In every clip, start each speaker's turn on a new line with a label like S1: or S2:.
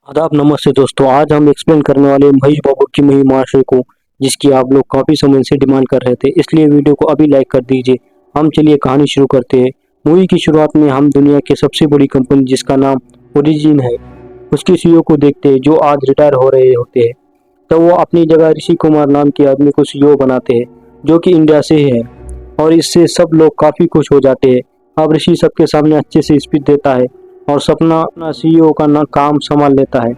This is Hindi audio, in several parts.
S1: आदाब नमस्ते दोस्तों। आज हम एक्सप्लेन करने वाले हैं महेश बाबू की मुहिम महाशय को, जिसकी आप लोग काफ़ी समय से डिमांड कर रहे थे, इसलिए वीडियो को अभी लाइक कर दीजिए। हम चलिए कहानी शुरू करते हैं। मूवी की शुरुआत में हम दुनिया की सबसे बड़ी कंपनी जिसका नाम ओरिजिन है, उसके सीईओ को देखते हैं जो आज रिटायर हो रहे होते हैं। तो वो अपनी जगह ऋषि कुमार नाम के आदमी को सीईओ बनाते हैं, जो कि इंडिया से ही है, और इससे सब लोग काफ़ी खुश हो जाते हैं। अब ऋषि सबके सामने अच्छे से स्पीच देता है और सपना अपना सीईओ का ना काम संभाल लेता है,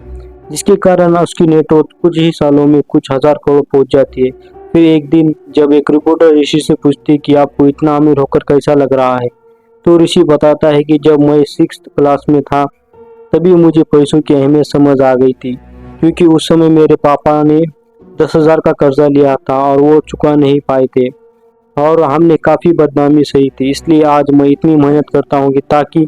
S1: जिसके कारण उसकी नेटवर्थ कुछ ही सालों में कुछ हजार करोड़ पहुंच जाती है। फिर एक दिन जब एक रिपोर्टर ऋषि से पूछती है कि आपको इतना अमीर होकर कैसा लग रहा है, तो ऋषि बताता है कि जब मैं 6th क्लास में था तभी मुझे पैसों की अहमियत समझ आ गई थी, क्योंकि उस समय मेरे पापा ने 10,000 का कर्जा लिया था और वो चुका नहीं पाए थे, और हमने काफ़ी बदनामी सही थी। इसलिए आज मैं इतनी मेहनत करता हूँ कि ताकि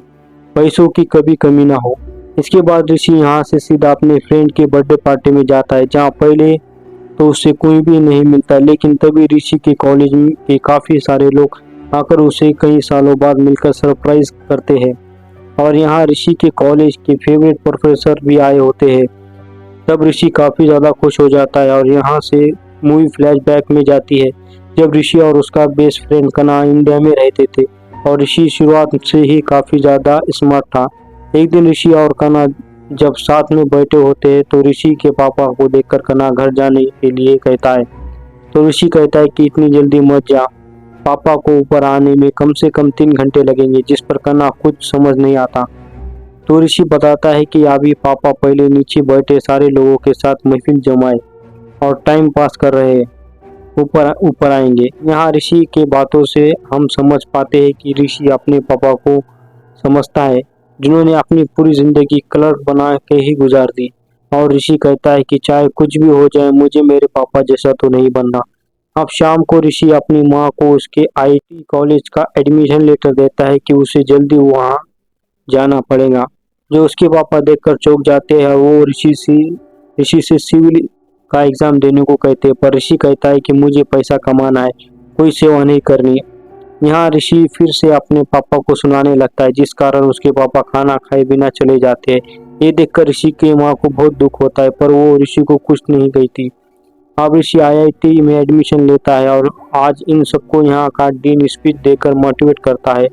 S1: पैसों की कभी कमी ना हो। इसके बाद ऋषि यहाँ से सीधा अपने फ्रेंड के बर्थडे पार्टी में जाता है, जहाँ पहले तो उससे कोई भी नहीं मिलता, लेकिन तभी ऋषि के कॉलेज के काफ़ी सारे लोग आकर उसे कई सालों बाद मिलकर सरप्राइज करते हैं। और यहाँ ऋषि के कॉलेज के फेवरेट प्रोफेसर भी आए होते हैं। तब ऋषि काफ़ी ज़्यादा खुश हो जाता है और यहाँ से मूवी फ्लैशबैक में जाती है, जब ऋषि और उसका बेस्ट फ्रेंड कना इंडिया में रहते थे, और ऋषि शुरुआत से ही काफ़ी ज़्यादा स्मार्ट था। एक दिन ऋषि और कना जब साथ में बैठे होते हैं तो ऋषि के पापा को देखकर कना घर जाने के लिए कहता है, तो ऋषि कहता है कि इतनी जल्दी मत जा, पापा को ऊपर आने में कम से कम 3 घंटे लगेंगे, जिस पर कना कुछ समझ नहीं आता। तो ऋषि बताता है कि अभी पापा पहले नीचे बैठे सारे लोगों के साथ महफिल जमाए और टाइम पास कर रहे हैं, ऊपर ऊपर आएंगे। यहाँ ऋषि के बातों से हम समझ पाते हैं कि ऋषि अपने पापा को समझता है, जिन्होंने अपनी पूरी जिंदगी क्लर्क बना के ही गुजार दी। और ऋषि कहता है कि चाहे कुछ भी हो जाए, मुझे मेरे पापा जैसा तो नहीं बनना। अब शाम को ऋषि अपनी माँ को उसके आईटी कॉलेज का एडमिशन लेटर देता है कि उसे जल्दी वहाँ जाना पड़ेगा, जो उसके पापा देखकर चौंक जाते हैं। वो ऋषि से सिविल का एग्जाम देने को कहते हैं, पर ऋषि कहता है कि मुझे पैसा कमाना है, कोई सेवा नहीं करनी। यहाँ ऋषि फिर से अपने पापा को सुनाने लगता है, जिस कारण उसके पापा खाना खाए बिना चले जाते हैं। ये देखकर ऋषि की माँ को बहुत दुख होता है, पर वो ऋषि को कुछ नहीं कहती। अब ऋषि आईआईटी में एडमिशन लेता है और आज इन सबको यहाँ का डीन स्पीच देकर मोटिवेट करता है।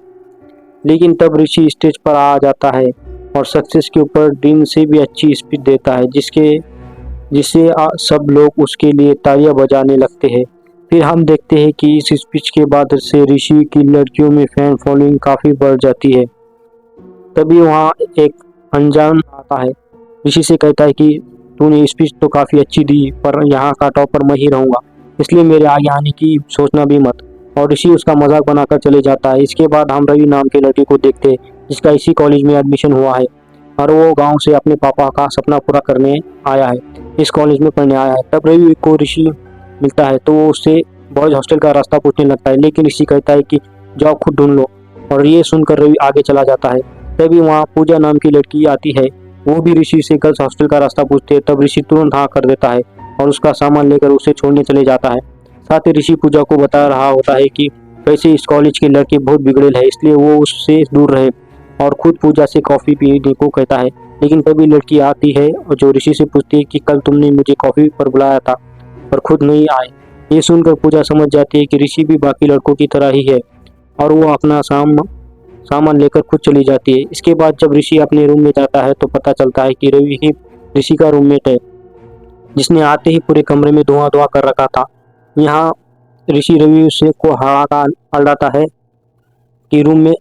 S1: लेकिन तब ऋषि स्टेज पर आ जाता है और सक्सेस के ऊपर डीन से भी अच्छी स्पीच देता है, जिससे सब लोग उसके लिए तालियां बजाने लगते हैं। फिर हम देखते हैं कि इस स्पीच के बाद से ऋषि की लड़कियों में फैन फॉलोइंग काफ़ी बढ़ जाती है। तभी वहाँ एक अनजान आता है, ऋषि से कहता है कि तूने स्पीच तो काफ़ी अच्छी दी, पर यहाँ का टॉपर मैं ही रहूँगा, इसलिए मेरे आगे आने की सोचना भी मत। और ऋषि उसका मजाक बनाकर चले जाता है। इसके बाद हम रवि नाम के लड़के को देखते हैं, जिसका इसी कॉलेज में एडमिशन हुआ है, और वो गांव से अपने पापा का सपना पूरा करने आया है, इस कॉलेज में पढ़ने आया है। तब रवि को ऋषि मिलता है तो वो उससे बॉयज हॉस्टल का रास्ता पूछने लगता है, लेकिन ऋषि कहता है कि जाओ खुद ढूंढ लो, और ये सुनकर रवि आगे चला जाता है। तभी वहाँ पूजा नाम की लड़की आती है, वो भी ऋषि से गर्ल्स हॉस्टल का रास्ता पूछते हैं। तब ऋषि तुरंत हाँ कर देता है और उसका सामान लेकर उसे छोड़ने चले जाता है। साथ ही ऋषि पूजा को बता रहा होता है कि वैसे इस कॉलेज के लड़के बहुत बिगड़ेल है, इसलिए वो उससे दूर रहे, और खुद पूजा से कॉफ़ी पीने को कहता है। लेकिन तभी लड़की आती है और जो ऋषि से पूछती है कि कल तुमने मुझे कॉफ़ी पर बुलाया था पर खुद नहीं आए। ये सुनकर पूजा समझ जाती है कि ऋषि भी बाकी लड़कों की तरह ही है, और वो अपना सामान लेकर खुद चली जाती है। इसके बाद जब ऋषि अपने रूम में जाता है तो पता चलता है कि रवि ही ऋषि का रूममेट है, जिसने आते ही पूरे कमरे में धुआं धुआं कर रखा था। यहाँ ऋषि रवि से को हड़ाता है कि रूम में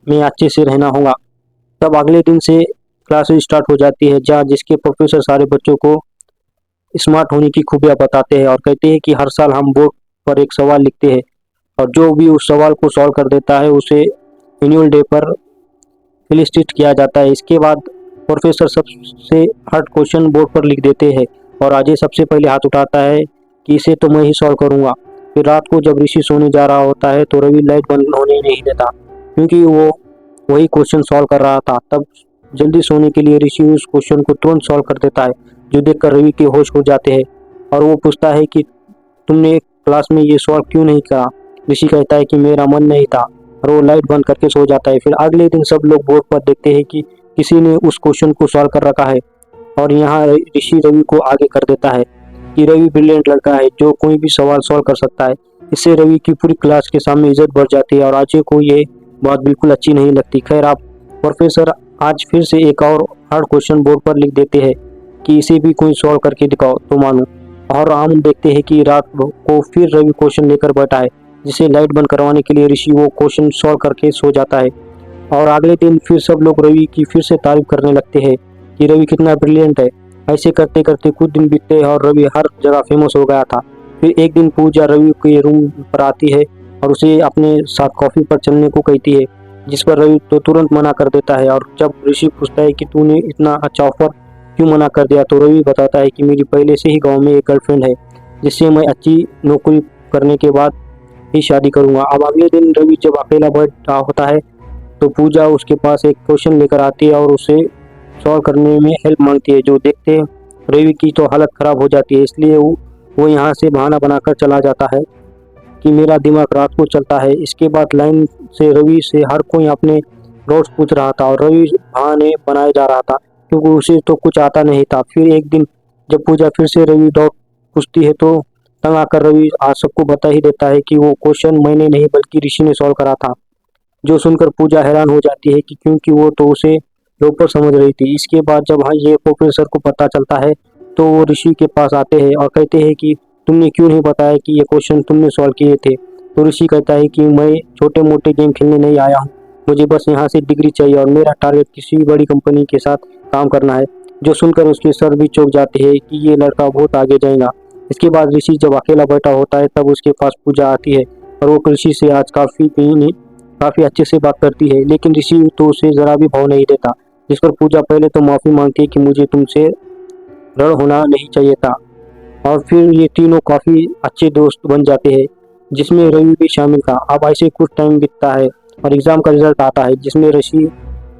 S1: मैं अच्छे से रहना होगा। तब अगले दिन से क्लासेस स्टार्ट हो जाती है, जहाँ जिसके प्रोफेसर सारे बच्चों को स्मार्ट होने की खूबियाँ बताते हैं और कहते हैं कि हर साल हम बोर्ड पर एक सवाल लिखते हैं, और जो भी उस सवाल को सॉल्व कर देता है उसे एनुअल डे पर फेलिसिटेट किया जाता है। इसके बाद प्रोफेसर सबसे हार्ड क्वेश्चन बोर्ड पर लिख देते हैं, और अजय सबसे पहले हाथ उठाता है कि इसे तो मैं ही सॉल्व करूँगा। फिर रात को जब ऋषि सोने जा रहा होता है तो रवि लाइट बंद होने नहीं देता, क्योंकि वो वही क्वेश्चन सॉल्व कर रहा था। तब जल्दी सोने के लिए ऋषि उस क्वेश्चन को तुरंत सॉल्व कर देता है, जो देखकर रवि के होश हो जाते हैं, और वो पूछता है कि तुमने क्लास में ये सॉल्व क्यों नहीं करा। ऋषि कहता है कि मेरा मन नहीं था, और वो लाइट बंद करके सो जाता है। फिर अगले दिन सब लोग बोर्ड पर देखते हैं कि किसी ने उस क्वेश्चन को सॉल्व कर रखा है, और यहाँ ऋषि रवि को आगे कर देता है कि रवि ब्रिलियंट लड़का है जो कोई भी सवाल सॉल्व कर सकता है। इससे रवि की पूरी क्लास के सामने इज्जत बढ़ जाती है और अजय को ये बात बिल्कुल अच्छी नहीं लगती। खैर, आप प्रोफेसर आज फिर से एक और हार्ड क्वेश्चन बोर्ड पर लिख देते हैं कि इसे भी कोई सॉल्व करके दिखाओ तो मानो। और हम देखते हैं कि रात को फिर रवि क्वेश्चन लेकर बैठा है, जिसे लाइट बंद करवाने के लिए ऋषि वो क्वेश्चन सॉल्व करके सो जाता है। और अगले दिन फिर सब लोग रवि की फिर से तारीफ करने लगते हैं कि रवि कितना ब्रिलियंट है। ऐसे करते करते कुछ दिन बीतते हैं और रवि हर जगह फेमस हो गया था। फिर एक दिन पूजा रवि के रूम पर आती है और उसे अपने साथ कॉफी पर चलने को कहती है, जिस पर रवि तो तुरंत मना कर देता है। और जब ऋषि पूछता है कि तूने इतना अच्छा ऑफर क्यों मना कर दिया, तो रवि बताता है कि मेरी पहले से ही गांव में एक गर्लफ्रेंड है, जिससे मैं अच्छी नौकरी करने के बाद ही शादी करूंगा। अब अगले दिन रवि जब अकेला बैठा होता है तो पूजा उसके पास एक क्वेश्चन लेकर आती है और उसे सॉल्व करने में हेल्प मांगती है। जो देखते रवि की तो हालत खराब हो जाती है, इसलिए वो यहाँ से बहाना बनाकर चला जाता है कि मेरा दिमाग रात को चलता है। इसके बाद लाइन से रवि से हर कोई अपने डाउट्स पूछ रहा था और रवि बहाने बनाए जा रहा था क्योंकि उसे तो कुछ आता नहीं था। फिर एक दिन जब पूजा फिर से रवि डाउट पूछती है तो तंग आकर रवि आज सबको बता ही देता है कि वो क्वेश्चन मैंने नहीं बल्कि ऋषि ने सॉल्व करा था। जो सुनकर पूजा हैरान हो जाती है कि क्योंकि वो तो उसे लोग समझ रही थी। इसके बाद जब ये प्रोफेसर को पता चलता है तो वो ऋषि के पास आते हैं और कहते हैं कि तुमने क्यों नहीं बताया कि ये क्वेश्चन तुमने सॉल्व किए थे। तो ऋषि कहता है कि मैं छोटे मोटे गेम खेलने नहीं आया हूँ, मुझे बस यहाँ से डिग्री चाहिए और मेरा टारगेट किसी बड़ी कंपनी के साथ काम करना है। जो सुनकर उसके सर भी चौंक जाते हैं कि ये लड़का बहुत आगे जाएगा। इसके बाद ऋषि जब अकेला बैठा होता है तब उसके पास पूजा आती है और वो ऋषि से आज काफी अच्छे से बात करती है, लेकिन ऋषि तो उसे जरा भी भाव नहीं देता। जिस पर पूजा पहले तो माफी मांगती है कि मुझे तुमसे रण होना नहीं चाहिए था। और फिर ये तीनों काफी अच्छे दोस्त बन जाते हैं, जिसमें रवि भी शामिल था। अब ऐसे कुछ टाइम बीतता है और एग्जाम का रिजल्ट आता है जिसमें ऋषि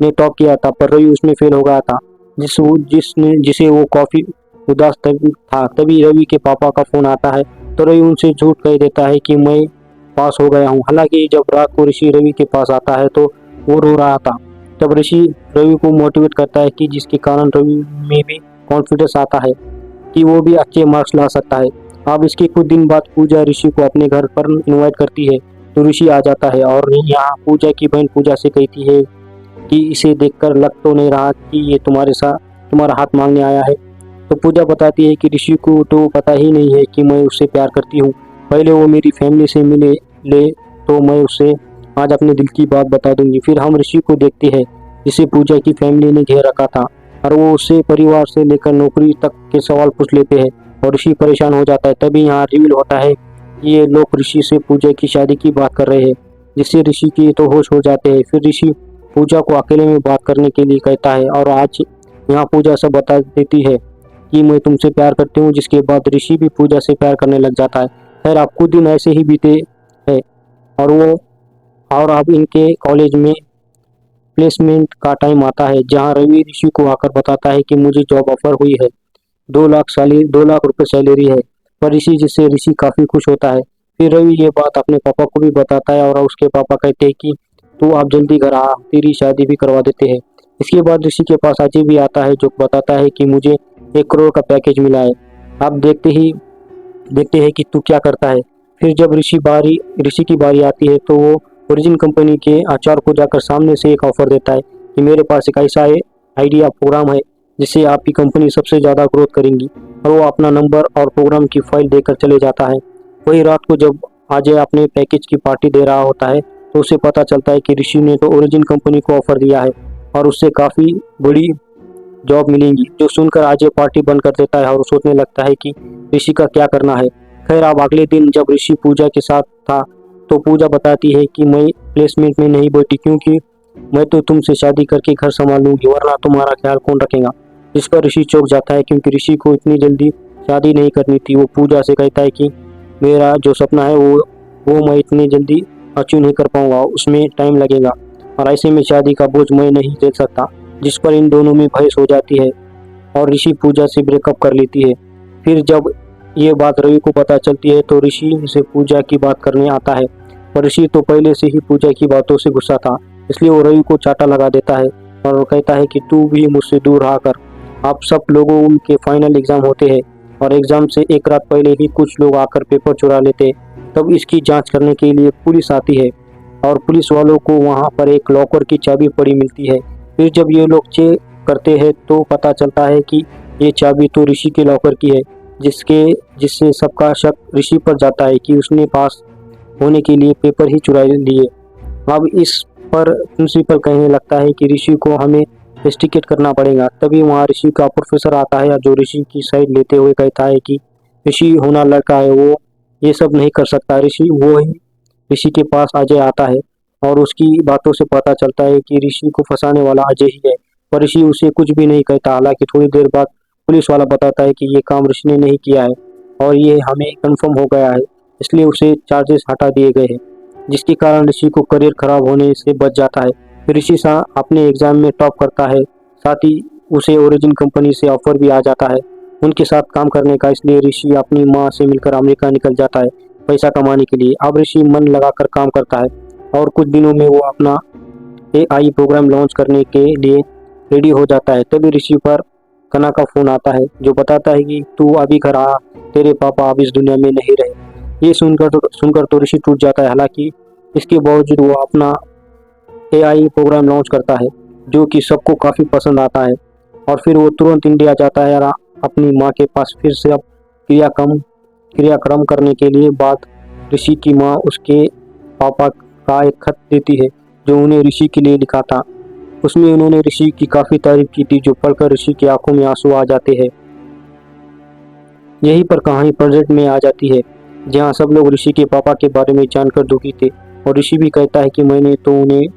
S1: ने टॉप किया था पर रवि उसमें फेल हो गया था, जिसे वो काफी उदास था। तभी रवि के पापा का फोन आता है तो रवि उनसे झूठ कह देता है कि मैं पास हो गया हूँ। हालांकि जब रात को ऋषि रवि के पास आता है तो वो रो रहा था। तब ऋषि रवि को मोटिवेट करता है कि जिसके कारण रवि में भी कॉन्फिडेंस आता है कि वो भी अच्छे मार्क्स ला सकता है। अब इसके कुछ दिन बाद पूजा ऋषि को अपने घर पर इनवाइट करती है तो ऋषि आ जाता है और यहाँ पूजा की बहन पूजा से कहती है कि इसे देखकर लग तो नहीं रहा कि ये तुम्हारा हाथ मांगने आया है। तो पूजा बताती है कि ऋषि को तो पता ही नहीं है कि मैं उससे प्यार करती हूँ। पहले वो मेरी फैमिली से मिले तो मैं उससे आज अपने दिल की बात बता दूंगी। फिर हम ऋषि को देखते हैं जिसे पूजा की फैमिली ने घेर रखा था और वो उससे परिवार से लेकर नौकरी तक के सवाल पूछ लेते हैं और ऋषि परेशान हो जाता है। तभी यहाँ रिवील होता है कि ये लोग ऋषि से पूजा की शादी की बात कर रहे हैं, जिससे ऋषि की तो होश हो जाते हैं। फिर ऋषि पूजा को अकेले में बात करने के लिए कहता है और आज यहाँ पूजा सब बता देती है कि मैं तुमसे प्यार करती हूँ, जिसके बाद ऋषि भी पूजा से प्यार करने लग जाता है। खैर, अब कुछ दिन ऐसे ही बीते हैं और अब इनके कॉलेज में प्लेसमेंट का टाइम आता है, जहां रवि ऋषि को आकर बताता है कि मुझे जॉब ऑफर हुई है, 2 लाख रुपए सैलरी है। पर ऋषि काफी खुश होता है। फिर रवि ये बात अपने पापा को भी बताता है और उसके पापा कहते हैं कि तू आप जल्दी घर आ, तेरी शादी भी करवा देते हैं। इसके बाद ऋषि के पास अजय भी आता है जो बताता है कि मुझे 1 करोड़ का पैकेज मिला है। आप देखते हैं कि तू क्या करता है। फिर जब ऋषि की बारी आती है तो वो ओरिजिन कंपनी के आचार्य को जाकर सामने से एक ऑफर देता है कि मेरे पास एक ऐसा आइडिया प्रोग्राम है जिससे आपकी कंपनी सबसे ज़्यादा ग्रोथ करेंगी। और वो अपना नंबर और प्रोग्राम की फाइल देकर चले जाता है। वही रात को जब अजय अपने पैकेज की पार्टी दे रहा होता है तो उसे पता चलता है कि ऋषि ने तो ओरिजिन कंपनी को ऑफर दिया है और उससे काफ़ी बड़ी जॉब मिलेंगी। जो सुनकर अजय पार्टी बंद कर देता है और सोचने लगता है कि ऋषि का क्या करना है। खैर, अब अगले दिन जब ऋषि पूजा के साथ था तो पूजा बताती है कि मैं प्लेसमेंट में नहीं बैठी क्योंकि मैं तो तुमसे शादी करके घर संभाल लूंगी, वरना तुम्हारा ख्याल कौन रखेगा। जिस पर ऋषि चौंक जाता है क्योंकि ऋषि को इतनी जल्दी शादी नहीं करनी थी। वो पूजा से कहता है कि मेरा जो सपना है वो मैं इतनी जल्दी अचीव नहीं कर पाऊंगा, उसमें टाइम लगेगा और ऐसे में शादी का बोझ मैं नहीं झेल सकता। जिस पर इन दोनों में बहस हो जाती है और ऋषि पूजा से ब्रेकअप कर लेती है। फिर जब ये बात रवि को पता चलती है तो ऋषि से पूजा की बात करने आता है, पर ऋषि तो पहले से ही पूजा की बातों से गुस्सा था, इसलिए वो रवि को चाटा लगा देता है और कहता है कि तू भी मुझसे दूर रहा कर। आप सब लोगों के फाइनल एग्जाम होते हैं और एग्जाम से एक रात पहले ही कुछ लोग आकर पेपर चुरा लेते हैं। तब इसकी जांच करने के लिए पुलिस आती है और पुलिस वालों को वहां पर एक लॉकर की चाबी पड़ी मिलती है। फिर जब ये लोग चेक करते हैं तो पता चलता है कि ये चाबी तो ऋषि के लॉकर की है, जिससे सबका शक ऋषि पर जाता है कि उसने पास होने के लिए पेपर ही चुरा लिए। अब इस पर प्रिंसिपल कहने लगता है कि ऋषि को हमें इन्वेस्टिगेट करना पड़ेगा। तभी वहाँ ऋषि का प्रोफेसर आता है जो ऋषि की साइड लेते हुए कहता है कि ऋषि होना लड़का है, वो ये सब नहीं कर सकता। ऋषि के पास अजय आता है और उसकी बातों से पता चलता है कि ऋषि को फंसाने वाला अजय ही है, पर ऋषि उसे कुछ भी नहीं कहता। हालांकि थोड़ी देर बाद पुलिस वाला बताता है कि ये काम ऋषि ने नहीं किया है और ये हमें कंफर्म हो गया है, इसलिए उसे चार्जेस हटा दिए गए हैं, जिसके कारण ऋषि को करियर खराब होने से बच जाता है। फिर ऋषि अपने एग्जाम में टॉप करता है, साथ ही उसे ओरिजिन कंपनी से ऑफर भी आ जाता है उनके साथ काम करने का। इसलिए ऋषि अपनी माँ से मिलकर अमेरिका निकल जाता है पैसा कमाने के लिए। अब ऋषि मन लगाकर काम करता है और कुछ दिनों में वो अपना AI प्रोग्राम लॉन्च करने के लिए रेडी हो जाता है। तभी ऋषि पर कना का फोन आता है जो बताता है कि तू अभी घर आ, तेरे पापा अब इस दुनिया में नहीं रहे। ये सुनकर तो ऋषि टूट जाता है। हालांकि इसके बावजूद वो अपना AI प्रोग्राम लॉन्च करता है जो कि सबको काफ़ी पसंद आता है और फिर वो तुरंत इंडिया जाता है और अपनी माँ के पास फिर से अब क्रियाक्रम करने के लिए। बाद ऋषि की माँ उसके पापा का एक खत देती है जो उन्हें ऋषि के लिए लिखा था। उसमें उन्होंने ऋषि की काफ़ी तारीफ की थी, जो पढ़कर ऋषि की आंखों में आंसू आ जाते हैं। यहीं पर कहानी प्रेजेंट में आ जाती है जहाँ सब लोग ऋषि के पापा के बारे में जानकर दुखी थे और ऋषि भी कहता है कि मैंने तो उन्हें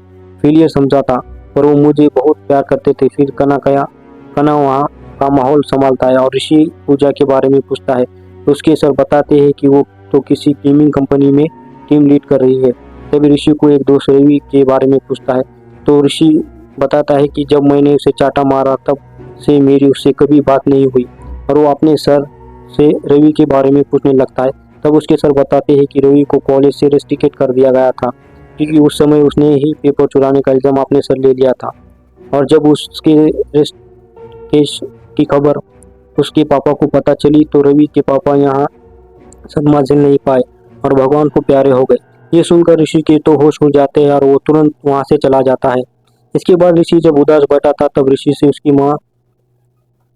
S1: फेलियर समझा था पर वो मुझे बहुत प्यार करते थे। फिर कना वहाँ का माहौल संभालता है और ऋषि पूजा के बारे में पूछता है तो उसके सर बताते हैं कि वो तो किसी गेमिंग कंपनी में टीम लीड कर रही है। तभी ऋषि को एक दोस्त रवि के बारे में पूछता है तो ऋषि बताता है कि जब मैंने उसे चाटा मारा तब से मेरी उससे कभी बात नहीं हुई और वो अपने सर से रवि के बारे में पूछने लगता है। तब उसके सर बताते हैं कि रवि को कॉलेज से रेस्ट्रिकेट कर दिया गया था क्योंकि उस समय उसने ही पेपर चुराने का इल्ज़ाम अपने सर ले लिया था और जब उसके रेस्ट केस की खबर उसके पापा को पता चली तो रवि के पापा यहाँ सदमा झेल नहीं पाए और भगवान को प्यारे हो गए। ये सुनकर ऋषि के तो होश उड़ जाते हैं और वो तुरंत वहाँ से चला जाता है। इसके बाद ऋषि जब उदास बैठा था तब ऋषि से उसकी माँ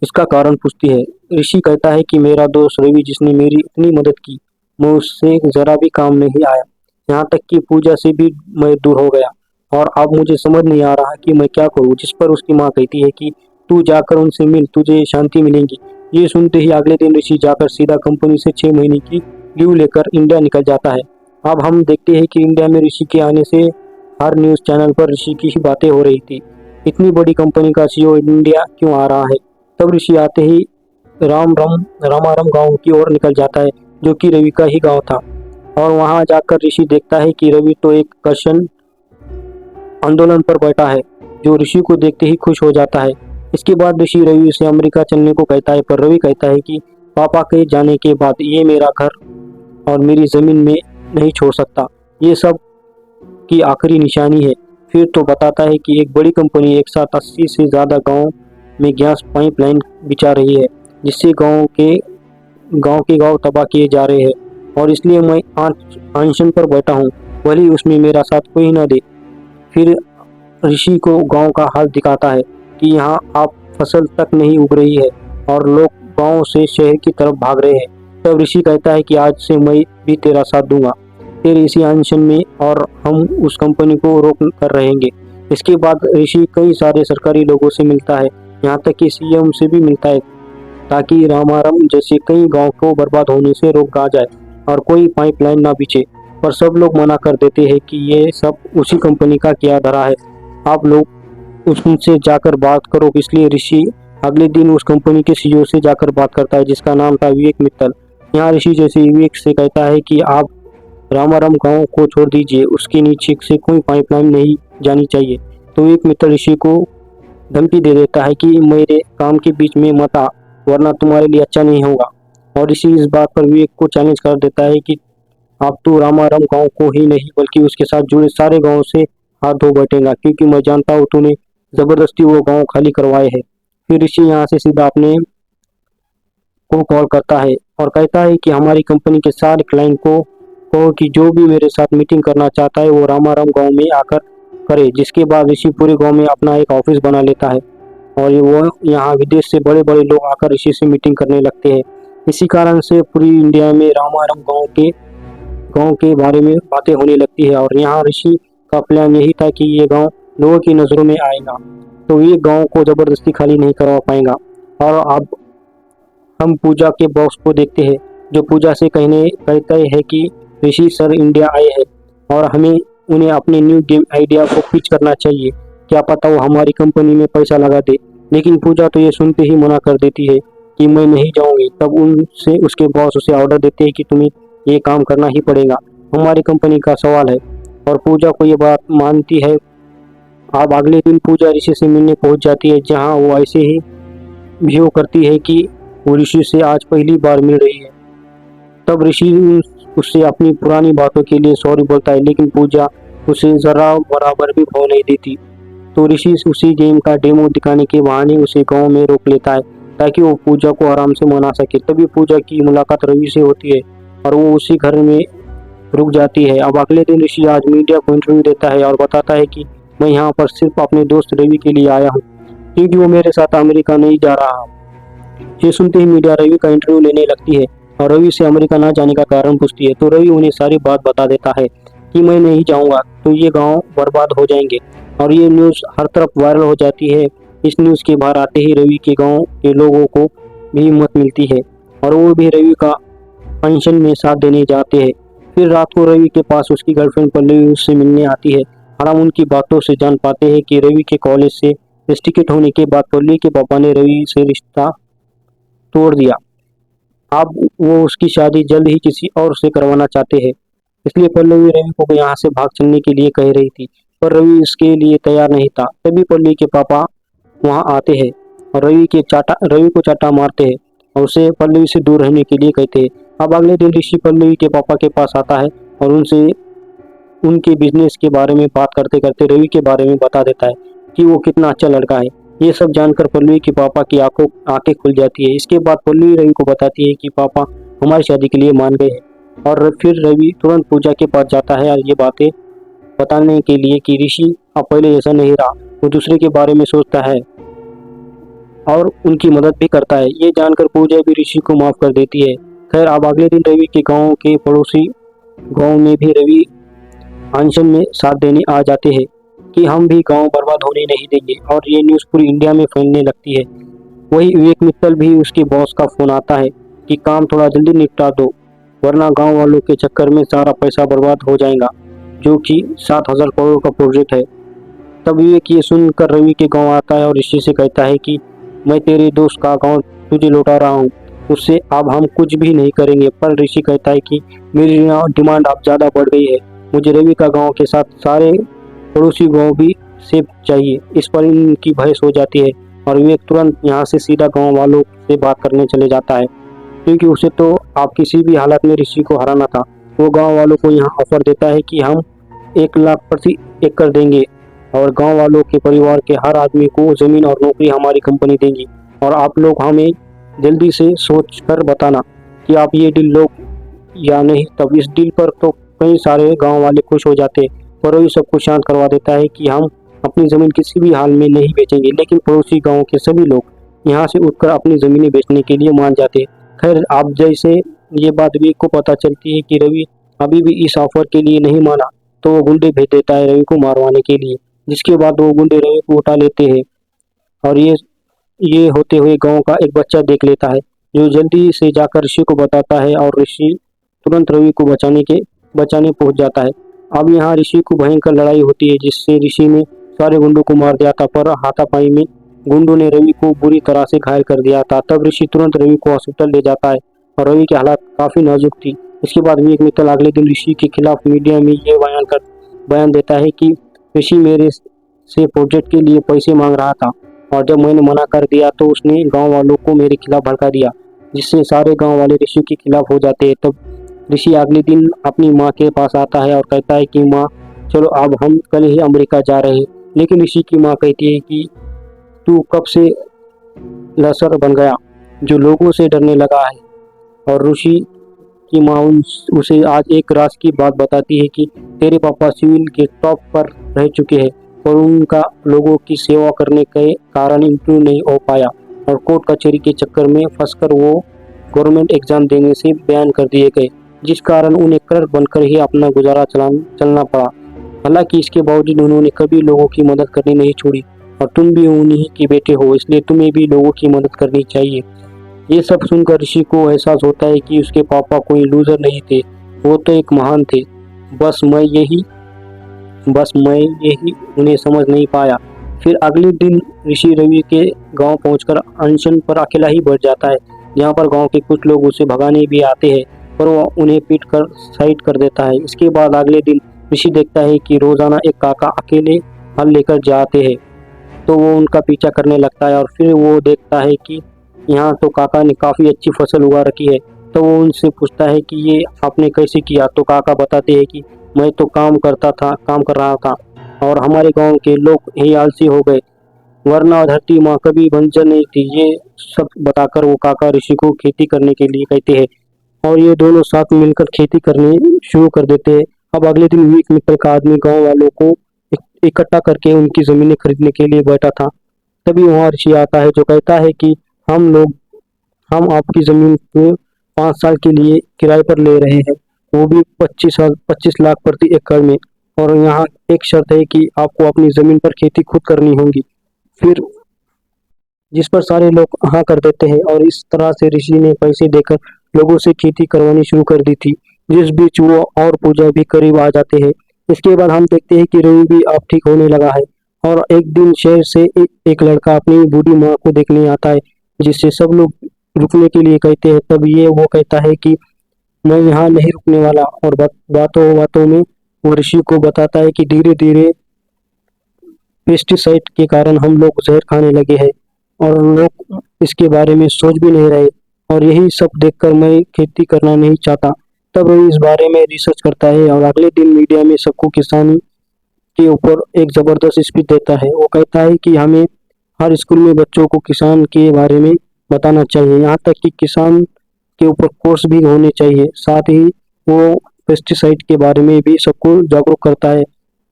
S1: इसका कारण पूछती है। ऋषि कहता है कि मेरा दोस्त रवि जिसने मेरी इतनी मदद की, मैं उससे जरा भी काम नहीं आया, यहाँ तक कि पूजा से भी मैं दूर हो गया और अब मुझे समझ नहीं आ रहा कि मैं क्या करूँ। जिस पर उसकी माँ कहती है कि तू जाकर उनसे मिल, तुझे शांति मिलेगी। ये सुनते ही अगले दिन ऋषि जाकर सीधा कंपनी से 6 महीने की लीव लेकर इंडिया निकल जाता है। अब हम देखते हैं कि इंडिया में ऋषि के आने से हर न्यूज़ चैनल पर ऋषि की ही बातें हो रही थी। इतनी बड़ी कंपनी का CEO इंडिया क्यों आ रहा है। तब ऋषि आते ही रामारम गांव की ओर निकल जाता है जो कि रवि का ही गांव था और वहां जाकर ऋषि देखता है कि रवि तो एक कर्षण आंदोलन पर बैठा है जो ऋषि को देखते ही खुश हो जाता है। इसके बाद ऋषि रवि से अमेरिका चलने को कहता है पर रवि कहता है कि पापा के जाने के बाद ये मेरा घर और मेरी ज़मीन में नहीं छोड़ सकता, ये सब की आखिरी निशानी है। फिर तो बताता है कि एक बड़ी कंपनी एक साथ 80 से ज़्यादा गांव में गैस पाइपलाइन बिछा रही है जिससे गांव तबाह किए जा रहे हैं और इसलिए मैं अनशन पर बैठा हूँ, भले ही उसमें मेरा साथ कोई ना दे। फिर ऋषि को गांव का हाल दिखाता है कि यहाँ आप फसल तक नहीं उग रही है और लोग गांव से शहर की तरफ भाग रहे हैं। तब ऋषि कहता है कि आज से मैं भी तेरा साथ दूंगा तेरे इसी अनशन में और हम उस कंपनी को रोक कर रहेंगे। इसके बाद ऋषि कई सारे सरकारी लोगों से मिलता है, यहाँ तक कि CM से भी मिलता है ताकि रामारम जैसे कई गांव को बर्बाद होने से रोका जाए और कोई पाइपलाइन ना बिछे। पर सब लोग मना कर देते हैं कि ये सब उसी कंपनी का किया धरा है, आप लोग उससे जाकर बात करो। इसलिए ऋषि अगले दिन उस कंपनी के CEO से जाकर बात करता है जिसका नाम था विवेक मित्तल। यहाँ ऋषि जैसे विवेक से कहता है कि आप रामारम गांव को छोड़ दीजिए, उसके नीचे से कोई पाइपलाइन नहीं जानी चाहिए। तो विवेक मित्तल ऋषि को धमकी दे देता है कि मेरे काम के बीच में मत आ वरना तुम्हारे लिए अच्छा नहीं होगा। और ऋषि इस बात पर विवेक को चैलेंज कर देता है कि अब तू रामारम गांव को ही नहीं बल्कि उसके साथ जुड़े सारे गांव से हाथ धो बैठेगा, क्योंकि मैं जानता हूँ तूने जबरदस्ती वो गांव खाली करवाए हैं। फिर ऋषि यहाँ से सीधा अपने को कॉल करता है और कहता है कि हमारी कंपनी के सारे क्लाइंट को कहो कि जो भी मेरे साथ मीटिंग करना चाहता है वो रामाराम गांव में आकर करे। जिसके बाद ऋषि पूरे गांव में अपना एक ऑफिस बना लेता है और ये वो यहाँ विदेश से बड़े बड़े लोग आकर ऋषि से मीटिंग करने लगते हैं। इसी कारण से पूरी इंडिया में रामाराम गांव के बारे में बातें होने लगती है और यहाँ ऋषि का प्लान यही था कि ये गांव लोगों की नज़रों में आएगा तो ये गांव को ज़बरदस्ती खाली नहीं करवा पाएगा। और अब हम पूजा के बॉस को देखते हैं जो पूजा से कहते हैं कि ऋषि सर इंडिया आए हैं और हमें उन्हें अपने न्यू गेम आइडिया को पिच करना चाहिए, क्या पता वो हमारी कंपनी में पैसा लगा दे। लेकिन पूजा तो ये सुनते ही मना कर देती है कि मैं नहीं जाऊंगी। तब उनसे उसके बॉस उसे ऑर्डर देते हैं कि तुम्हें ये काम करना ही पड़ेगा, हमारी कंपनी का सवाल है। और पूजा को ये बात मानती है। अब अगले दिन पूजा ऋषि से मिलने पहुंच जाती है जहां वो ऐसे ही बिहेव करती है कि वो ऋषि से आज पहली बार मिल रही है। तब ऋषि उससे अपनी पुरानी बातों के लिए सॉरी बोलता है लेकिन पूजा उसे जरा बराबर भी भाव नहीं देती। तो ऋषि उसी गेम का डेमो दिखाने के बहाने उसे गांव में रोक लेता है ताकि वो पूजा को आराम से मना सके। तभी पूजा की मुलाकात रवि से होती है और वो उसी घर में रुक जाती है। अब अगले दिन ऋषि आज मीडिया को इंटरव्यू देता है और बताता है कि मैं यहाँ पर सिर्फ अपने दोस्त रवि के लिए आया हूँ क्योंकि वो मेरे साथ अमेरिका नहीं जा रहा। ये सुनते ही मीडिया रवि का इंटरव्यू लेने लगती है और रवि से अमेरिका ना जाने का कारण पूछती है। तो रवि उन्हें सारी बात बता देता है कि मैं नहीं जाऊंगा तो ये गांव बर्बाद हो जाएंगे और ये न्यूज़ हर तरफ वायरल हो जाती है। इस न्यूज़ के बाहर आते ही रवि के गांव के लोगों को भी हिम्मत मिलती है और वो भी रवि का फंक्शन में साथ देने जाते हैं। फिर रात को रवि के पास उसकी गर्लफ्रेंड पल्लवी उससे मिलने आती है और हम उनकी बातों से जान पाते हैं कि रवि के कॉलेज से रेस्टिकेट होने के बाद पल्लवी के पापा ने रवि से रिश्ता तोड़ दिया। अब वो उसकी शादी जल्द ही किसी और से करवाना चाहते हैं। इसलिए पल्लवी रवि को यहाँ से भाग चलने के लिए कह रही थी पर रवि इसके लिए तैयार नहीं था। तभी पल्लवी के पापा वहाँ आते हैं और रवि को चाटा मारते हैं और उसे पल्लवी से दूर रहने के लिए कहते हैं। अब अगले दिन ऋषि पल्लवी के पापा के पास आता है और उनसे उनके बिजनेस के बारे में बात करते करते रवि के बारे में बता देता है कि वो कितना अच्छा लड़का है। ये सब जानकर पल्लवी के पापा की आंखें खुल जाती है। इसके बाद पल्लवी रवि को बताती है कि पापा हमारी शादी के लिए मान गए हैं और फिर रवि तुरंत पूजा के पास जाता है और ये बातें बताने के लिए कि ऋषि अब पहले जैसा नहीं रहा, वो दूसरे के बारे में सोचता है और उनकी मदद भी करता है। ये जानकर पूजा भी ऋषि को माफ कर देती है। खैर अब अगले दिन रवि के गाँव के पड़ोसी गाँव में भी रवि फंक्शन में साथ देने आ जाते हैं कि हम भी गांव बर्बाद होने नहीं देंगे और ये न्यूज़ पूरी इंडिया में फैलने लगती है। वही विवेक मित्तल भी उसके बॉस का फोन आता है कि काम थोड़ा जल्दी निपटा दो वरना गांव वालों के चक्कर में सारा पैसा बर्बाद हो जाएगा, जो कि 7,000 करोड़ का प्रोजेक्ट है। तब विवेक ये सुनकर रवि के गाँव आता है और ऋषि से कहता है कि मैं तेरे दोस्त का गाँव तुझे लौटा रहा हूँ, उससे अब हम कुछ भी नहीं करेंगे। पर ऋषि कहता है कि मेरी डिमांड अब ज़्यादा बढ़ गई है, मुझे रवि का गाँव के साथ सारे पड़ोसी गांव भी सेफ चाहिए। इस पर इनकी बहस हो जाती है और विवेक तुरंत यहाँ से सीधा गांव वालों से बात करने चले जाता है क्योंकि उसे तो आप किसी भी हालत में ऋषि को हराना था। वो गांव वालों को यहाँ ऑफर देता है कि हम 1 लाख प्रति एकड़ देंगे और गांव वालों के परिवार के हर आदमी को जमीन और नौकरी हमारी कंपनी देगी और आप लोग हमें जल्दी से सोच कर बताना कि आप ये डील लो या नहीं। तब इस डील पर तो कई सारे गाँव वाले खुश हो जाते हैं पर वही सबको शांत करवा देता है कि हम अपनी ज़मीन किसी भी हाल में नहीं बेचेंगे। लेकिन पड़ोसी गांव के सभी लोग यहाँ से उठकर अपनी ज़मीनें बेचने के लिए मान जाते हैं। खैर अब जैसे ये बात विवेक को पता चलती है कि रवि अभी भी इस ऑफर के लिए नहीं माना तो वो गुंडे भेज देता है रवि को मारवाने के लिए, जिसके बाद वो गुंडे रवि को उठा लेते हैं और ये होते हुए गाँव का एक बच्चा देख लेता है जो जल्दी से जाकर ऋषि को बताता है और ऋषि तुरंत रवि को बचाने पहुंच जाता है। अब यहाँ ऋषि को भयंकर लड़ाई होती है जिससे ऋषि ने सारे गुंडों को मार दिया था पर हाथापाई में गुंडों ने रवि को बुरी तरह से घायल कर दिया था। तब ऋषि तुरंत रवि को हॉस्पिटल ले जाता है और रवि की हालत काफी नाजुक थी। इसके बाद विवेक मित्तल अगले दिन ऋषि के खिलाफ मीडिया में ये बयान देता है कि ऋषि मेरे से प्रोजेक्ट के लिए पैसे मांग रहा था और जब मैंने मना कर दिया तो उसने गाँव वालों को मेरे खिलाफ भड़का दिया, जिससे सारे गाँव वाले ऋषि के खिलाफ हो जाते हैं। तब ऋषि अगले दिन अपनी माँ के पास आता है और कहता है कि माँ चलो अब हम कल ही अमेरिका जा रहे हैं। लेकिन ऋषि की माँ कहती है कि तू कब से लसर बन गया जो लोगों से डरने लगा है। और ऋषि की माँ उसे आज एक राज की बात बताती है कि तेरे पापा सिविल के टॉप पर रह चुके हैं और उनका लोगों की सेवा करने के कारण इंटरव्यू नहीं हो पाया और कोर्ट कचहरी के चक्कर में फंसकर वो गवर्नमेंट एग्जाम देने से बैन कर दिए गए, जिस कारण उन्हें क्लर्क बनकर ही अपना गुजारा चलना पड़ा। हालांकि इसके बावजूद उन्होंने कभी लोगों की मदद करनी नहीं छोड़ी। और तुम भी उन्हीं के बेटे हो, इसलिए तुम्हें भी लोगों की मदद करनी चाहिए। ये सब सुनकर ऋषि को एहसास होता है कि उसके पापा कोई लूजर नहीं थे, वो तो एक महान थे। बस मैं यही बस मैं यही उन्हें समझ नहीं पाया। फिर अगले दिन ऋषि रवि के गांव पहुंचकर अनशन पर अकेला ही बैठ जाता है, जहां पर गांव के कुछ लोग उसे भगाने भी आते हैं, पर वो उन्हें पीट कर साइड कर देता है। इसके बाद अगले दिन ऋषि देखता है कि रोजाना एक काका अकेले हल लेकर जाते हैं, तो वो उनका पीछा करने लगता है। और फिर वो देखता है कि यहाँ तो काका ने काफ़ी अच्छी फसल उगा रखी है, तो वो उनसे पूछता है कि ये आपने कैसे किया। तो काका बताते हैं कि मैं तो काम कर रहा था और हमारे गांव के लोग ही आलसी हो गए, वरना धरती माँ कभी बंजर नहीं थी। ये सब बताकर वो काका ऋषि को खेती करने के लिए कहते हैं और ये दोनों साथ मिलकर खेती करने शुरू कर देते हैं। अब अगले दिन वीक निकल का आदमी गांव वालों को इकट्ठा करके उनकी जमीनें खरीदने के लिए बैठा था। तभी वहां ऋषि आता है जो कहता है कि हम लोग हम आपकी जमीन को 5 साल के लिए किराए पर ले रहे हैं, वो भी 25 लाख प्रति एकड़ में। और यहाँ एक शर्त है कि आपको अपनी जमीन पर खेती खुद करनी होगी। फिर जिस पर सारे लोग हाँ कर देते हैं और इस तरह से ऋषि ने पैसे देकर लोगों से खेती करवानी शुरू कर दी थी, जिस बीच वो और पूजा भी करीब आ जाते हैं। इसके बाद हम देखते हैं कि रवि भी अब ठीक होने लगा है और एक दिन शहर से एक लड़का अपनी बूढ़ी माँ को देखने आता है, जिससे सब लोग रुकने के लिए कहते हैं। तब ये वो कहता है कि मैं यहाँ नहीं रुकने वाला। और बातों बातों में वो ऋषि को बताता है कि धीरे धीरे पेस्टिसाइड के कारण हम लोग जहर खाने लगे हैं और लोग इसके बारे में सोच भी नहीं रहे, और यही सब देखकर मैं खेती करना नहीं चाहता। तब वही इस बारे में रिसर्च करता है और अगले दिन मीडिया में सबको किसानी के ऊपर एक जबरदस्त स्पीच देता है। वो कहता है कि हमें हर स्कूल में बच्चों को किसान के बारे में बताना चाहिए, यहाँ तक कि किसान के ऊपर कोर्स भी होने चाहिए। साथ ही वो पेस्टिसाइड के बारे में भी सबको जागरूक करता है।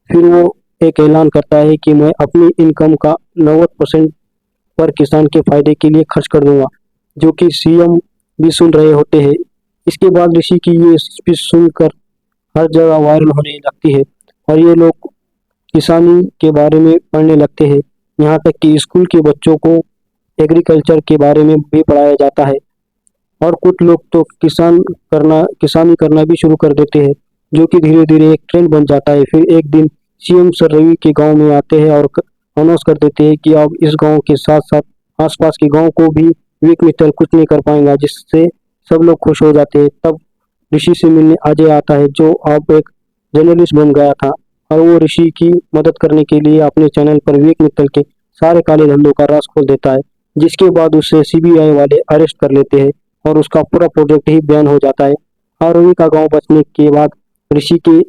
S1: फिर वो एक ऐलान करता है कि मैं अपनी इनकम का 90% पर किसान के फायदे के लिए खर्च कर दूंगा, जो कि सीएम भी सुन रहे होते हैं। इसके बाद ऋषि की ये स्पीच सुनकर हर जगह वायरल होने लगती है और ये लोग किसानी के बारे में पढ़ने लगते हैं। यहाँ तक कि स्कूल के बच्चों को एग्रीकल्चर के बारे में भी पढ़ाया जाता है और कुछ लोग तो किसानी करना भी शुरू कर देते हैं, जो कि धीरे धीरे एक ट्रेंड बन जाता है। फिर एक दिन सीएम सर रवि के गांव में आते हैं और अनाउंस कर देते हैं कि अब इस गांव के साथ साथ आसपास के गांव को भी विक मित्तल कुछ नहीं कर पाएगा, जिससे सब लोग खुश हो जाते हैं। तब ऋषि से मिलने अजय आता है, जो अब एक जर्नलिस्ट बन गया था और वो ऋषि की मदद करने के लिए अपने चैनल पर विक मित्तल के सारे काले धंधों का राज खोल देता है, जिसके बाद उसे सीबीआई वाले अरेस्ट कर लेते हैं और उसका पूरा प्रोजेक्ट ही बैन हो जाता है। और रवि का गांव बचने के बाद ऋषि के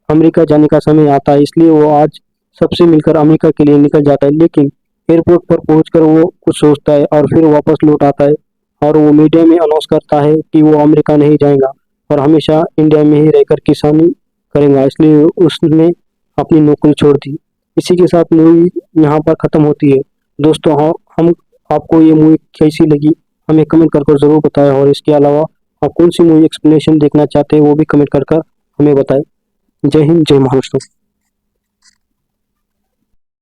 S1: अमेरिका जाने का समय आता है, इसलिए वो आज सबसे मिलकर अमेरिका के लिए निकल जाता है। लेकिन एयरपोर्ट पर पहुंचकर वो कुछ सोचता है और फिर वापस लौट आता है और वो मीडिया में अनाउंस करता है कि वो अमेरिका नहीं जाएगा और हमेशा इंडिया में ही रहकर किसानी करेगा। इसलिए उसने अपनी नौकरी छोड़ दी। इसी के साथ मूवी यहाँ पर ख़त्म होती है। दोस्तों, हम आपको ये मूवी कैसी लगी हमें कमेंट कर ज़रूर बताएं, और इसके अलावा आप कौन सी मूवी एक्सप्लेनेशन देखना चाहते हैं वो भी कमेंट कर हमें बताएं। जय हिंद, जय महाराष्ट्र।